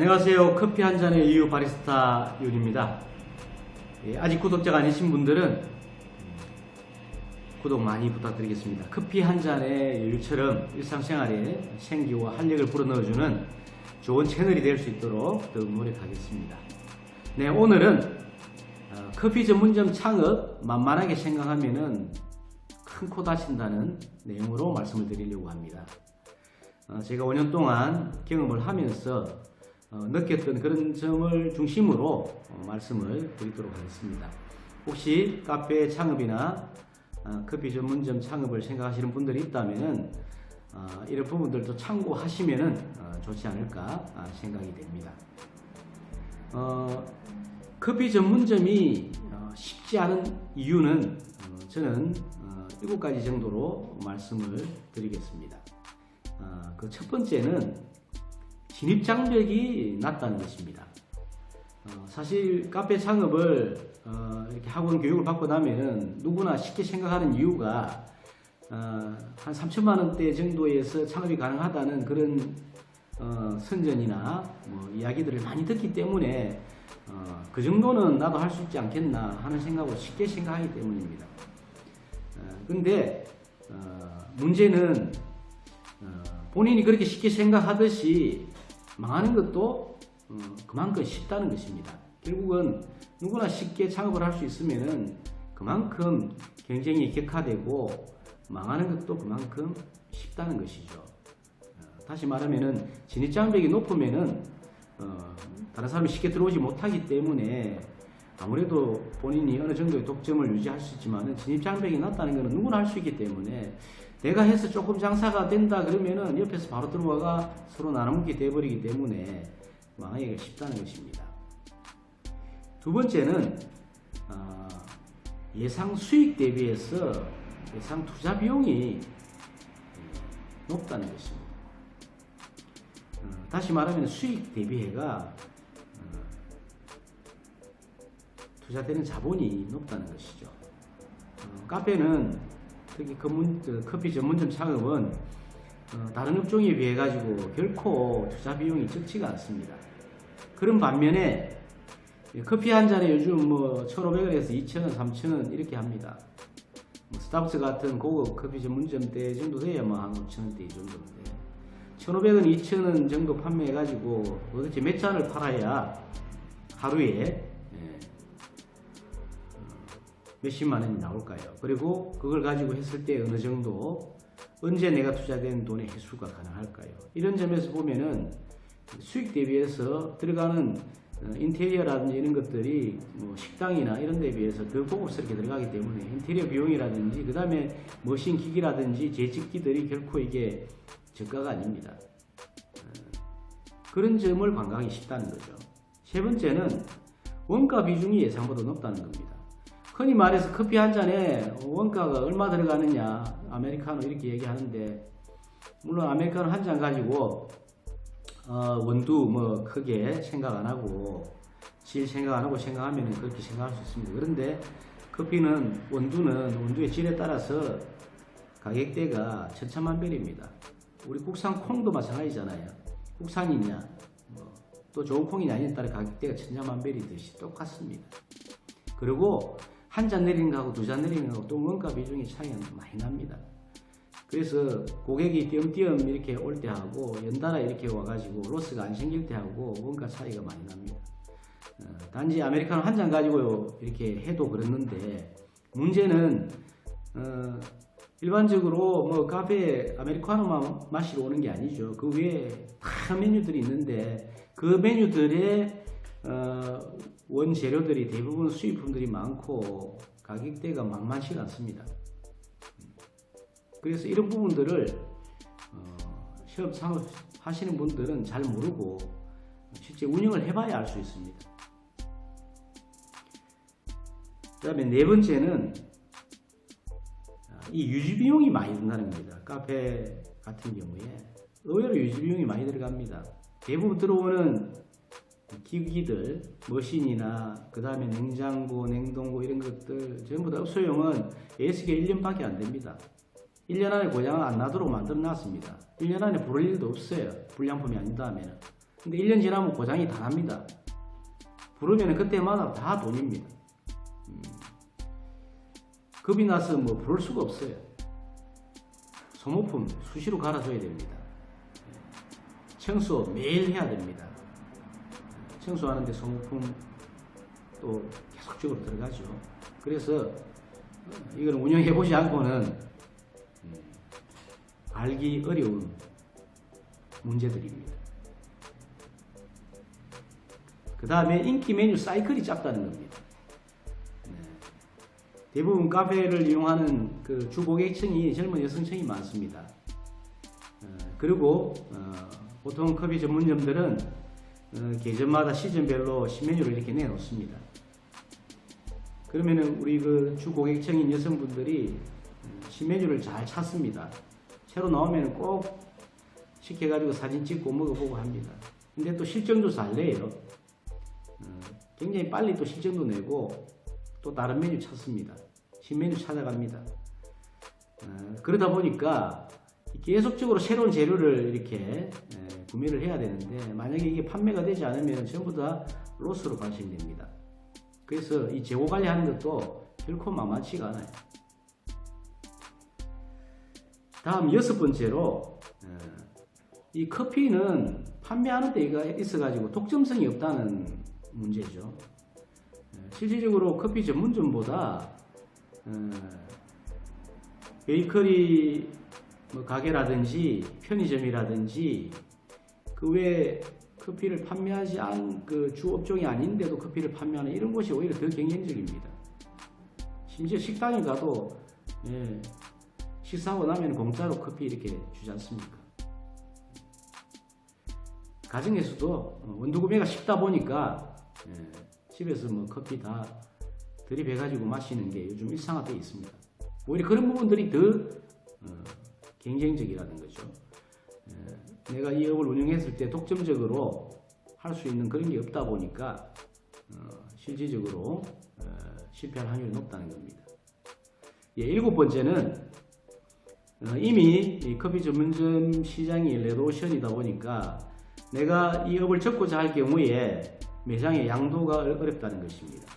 안녕하세요. 커피 한 잔의 이유 바리스타 윤입니다. 아직 구독자가 아니신 분들은 구독 많이 부탁드리겠습니다. 커피 한 잔의 여유처럼 일상생활에 생기와 활력을 불어넣어주는 좋은 채널이 될 수 있도록 더욱 노력하겠습니다. 네, 오늘은 커피 전문점 창업 만만하게 생각하면은 큰 코 다친다는 내용으로 말씀을 드리려고 합니다. 제가 5년 동안 경험을 하면서 느꼈던 그런 점을 중심으로 말씀을 드리도록 하겠습니다. 혹시 카페 창업이나 커피 전문점 창업을 생각하시는 분들이 있다면 이런 부분들도 참고하시면 좋지 않을까 생각이 됩니다. 커피 전문점이 쉽지 않은 이유는 저는 7가지 정도로 말씀을 드리겠습니다. 그 첫 번째는 진입장벽이 낮다는 것입니다. 사실 카페 창업을 이렇게 학원 교육을 받고 나면은 누구나 쉽게 생각하는 이유가 한 3천만 원대 정도에서 창업이 가능하다는 그런 선전이나 이야기들을 많이 듣기 때문에 그 정도는 나도 할 수 있지 않겠나 하는 생각을 쉽게 생각하기 때문입니다. 근데 문제는 본인이 그렇게 쉽게 생각하듯이 망하는 것도 그만큼 쉽다는 것입니다. 결국은 누구나 쉽게 창업을 할 수 있으면은 그만큼 경쟁이 격화되고 망하는 것도 그만큼 쉽다는 것이죠. 다시 말하면은 진입장벽이 높으면은 다른 사람이 쉽게 들어오지 못하기 때문에 아무래도 본인이 어느 정도의 독점을 유지할 수 있지만은 진입장벽이 낮다는 것은 누구나 할 수 있기 때문에 내가 해서 조금 장사가 된다 그러면은 옆에서 바로 들어와가 서로 나눠먹기 돼버리기 때문에 망하기가 쉽다는 것입니다. 두 번째는 예상 수익 대비해서 예상 투자 비용이 높다는 것입니다. 다시 말하면 수익 대비해가 투자되는 자본이 높다는 것이죠. 카페는 특히 커피 전문점 창업은 다른 업종에 비해 가지고 결코 투자 비용이 적지가 않습니다. 그런 반면에 커피 한 잔에 요즘 1,500원에서 2,000원, 3,000원 이렇게 합니다. 스타벅스 같은 고급 커피 전문점대 정도 돼야 한 5,000원대 이 정도인데 1,500원, 2,000원 정도 판매해 가지고 도대체 몇 잔을 팔아야 하루에 몇십만 원이 나올까요? 그리고 그걸 가지고 했을 때 어느 정도 언제 내가 투자된 돈의 회수가 가능할까요? 이런 점에서 보면은 수익 대비해서 들어가는 인테리어라든지 이런 것들이 식당이나 이런 데 비해서 더 고급스럽게 들어가기 때문에 인테리어 비용이라든지 그 다음에 머신 기기라든지 재직기들이 결코 이게 저가가 아닙니다. 그런 점을 관광하기 쉽다는 거죠. 세 번째는 원가 비중이 예상보다 높다는 겁니다. 흔히 말해서 커피 한 잔에 원가가 얼마 들어가느냐 아메리카노 이렇게 얘기하는데 물론 아메리카노 한 잔 가지고 원두 크게 생각 안 하고 질 생각 안 하고 생각하면 그렇게 생각할 수 있습니다. 그런데 커피는 원두의 질에 따라서 가격대가 천차만별입니다. 우리 국산 콩도 마찬가지잖아요. 국산이냐 또 좋은 콩이 아니냐에 따라 가격대가 천차만별이듯이 똑같습니다. 그리고 한 잔 내리는 거하고 두 잔 내리는 거하고 또 원가 비중이 차이가 많이 납니다. 그래서 고객이 띄엄띄엄 이렇게 올 때 하고 연달아 이렇게 와가지고 로스가 안 생길 때 하고 원가 차이가 많이 납니다. 단지 아메리카노 한 잔 가지고 이렇게 해도 그렇는데 문제는 일반적으로 카페에 아메리카노만 마시러 오는 게 아니죠. 그 외에 다른 메뉴들이 있는데 그 메뉴들의 원재료들이 대부분 수입품들이 많고 가격대가 만만치가 않습니다. 그래서 이런 부분들을 시업 창업 하시는 분들은 잘 모르고 실제 운영을 해봐야 알 수 있습니다. 그 다음에 네 번째는 이 유지 비용이 많이 든다는 겁니다. 카페 같은 경우에 의외로 유지 비용이 많이 들어갑니다. 대부분 들어오는 기기들, 머신이나 그 다음에 냉장고, 냉동고 이런 것들 전부 다 업소용은 AS가 1년밖에 안 됩니다. 1년 안에 고장을 안 나도록 만들어 놨습니다. 1년 안에 부를 일도 없어요. 불량품이 아니다 하면. 근데 1년 지나면 고장이 다 납니다. 부르면 그때마다 다 돈입니다. 겁이 나서 뭐 부를 수가 없어요. 소모품 수시로 갈아줘야 됩니다. 청소 매일 해야 됩니다. 청소하는데 소모품 또 계속적으로 들어가죠. 그래서 이걸 운영해 보지 않고는 알기 어려운 문제들입니다. 그 다음에 인기 메뉴 사이클이 짧다는 겁니다. 대부분 카페를 이용하는 그 주고객층이 젊은 여성층이 많습니다. 그리고 보통 커피 전문점들은 계절마다 시즌별로 신메뉴를 이렇게 내놓습니다. 그러면은 우리 그 주고객층인 여성분들이 신메뉴를 잘 찾습니다. 새로 나오면 꼭 시켜가지고 사진 찍고 먹어보고 합니다. 근데 또 실적도 잘 내요. 굉장히 빨리 또 실적도 내고 또 다른 메뉴 찾습니다. 신메뉴 찾아갑니다. 그러다 보니까 계속적으로 새로운 재료를 이렇게 구매를 해야 되는데 만약에 이게 판매가 되지 않으면 전부 다 로스로 발생됩니다. 그래서 이 재고 관리하는 것도 결코 만만치가 않아요. 다음 6번째로 이 커피는 판매하는 데가 있어가지고 독점성이 없다는 문제죠. 실질적으로 커피 전문점보다 베이커리 가게라든지 편의점이라든지 그 외에 커피를 판매하지 않은 그 주업종이 아닌데도 커피를 판매하는 이런 곳이 오히려 더 경쟁적입니다. 심지어 식당에 가도 식사하고 나면 공짜로 커피 이렇게 주지 않습니까? 가정에서도 원두 구매가 쉽다 보니까 집에서 뭐 커피 다 들이배가지고 마시는 게 요즘 일상화되어 있습니다. 오히려 그런 부분들이 더 경쟁적이라는 거죠. 내가 이 업을 운영했을 때 독점적으로 할 수 있는 그런 게 없다 보니까 실질적으로 실패할 확률이 높다는 겁니다. 7번째는 이미 이 커피 전문점 시장이 레드오션이다 보니까 내가 이 업을 접고자 할 경우에 매장의 양도가 어렵다는 것입니다.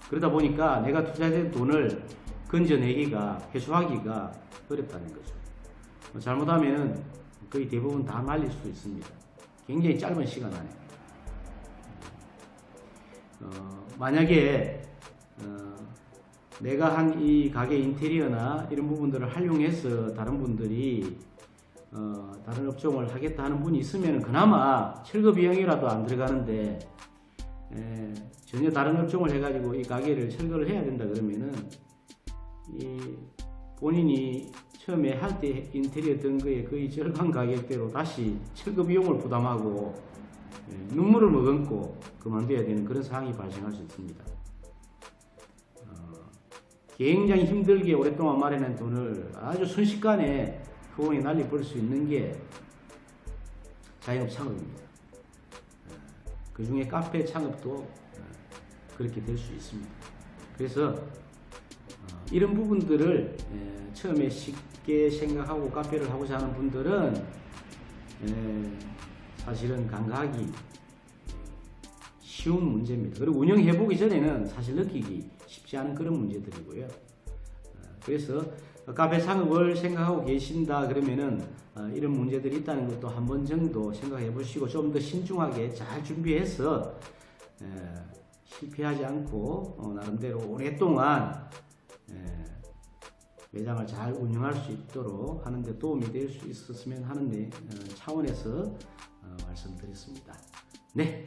그러다 보니까 내가 투자된 돈을 건져내기가, 회수하기가 어렵다는 거죠. 잘못하면 거의 대부분 다 말릴 수 있습니다. 굉장히 짧은 시간 안에. 만약에 내가 한 이 가게 인테리어나 이런 부분들을 활용해서 다른 분들이 다른 업종을 하겠다 하는 분이 있으면 그나마 철거 비용이라도 안 들어가는데 전혀 다른 업종을 해가지고 이 가게를 철거를 해야 된다 그러면은 이 본인이 처음에 할 때 인테리어 든 거에 거의 절반 가격대로 다시 철거 비용을 부담하고 눈물을 머금고 그만둬야 되는 그런 상황이 발생할 수 있습니다. 굉장히 힘들게 오랫동안 마련한 돈을 아주 순식간에 그원이 날리 벌 수 있는 게 자영업 창업입니다. 그 중에 카페 창업도 그렇게 될 수 있습니다. 그래서 이런 부분들을 처음에 쉽게 생각하고 카페를 하고자 하는 분들은 사실은 간과하기 쉬운 문제입니다. 그리고 운영해보기 전에는 사실 느끼기 쉽지 않은 그런 문제들이고요. 그래서 카페 창업을 생각하고 계신다 그러면은 이런 문제들이 있다는 것도 한 번 정도 생각해 보시고 좀 더 신중하게 잘 준비해서 실패하지 않고 나름대로 오랫동안 매장을 잘 운영할 수 있도록 하는데 도움이 될 수 있었으면 하는 차원에서 말씀드렸습니다. 네.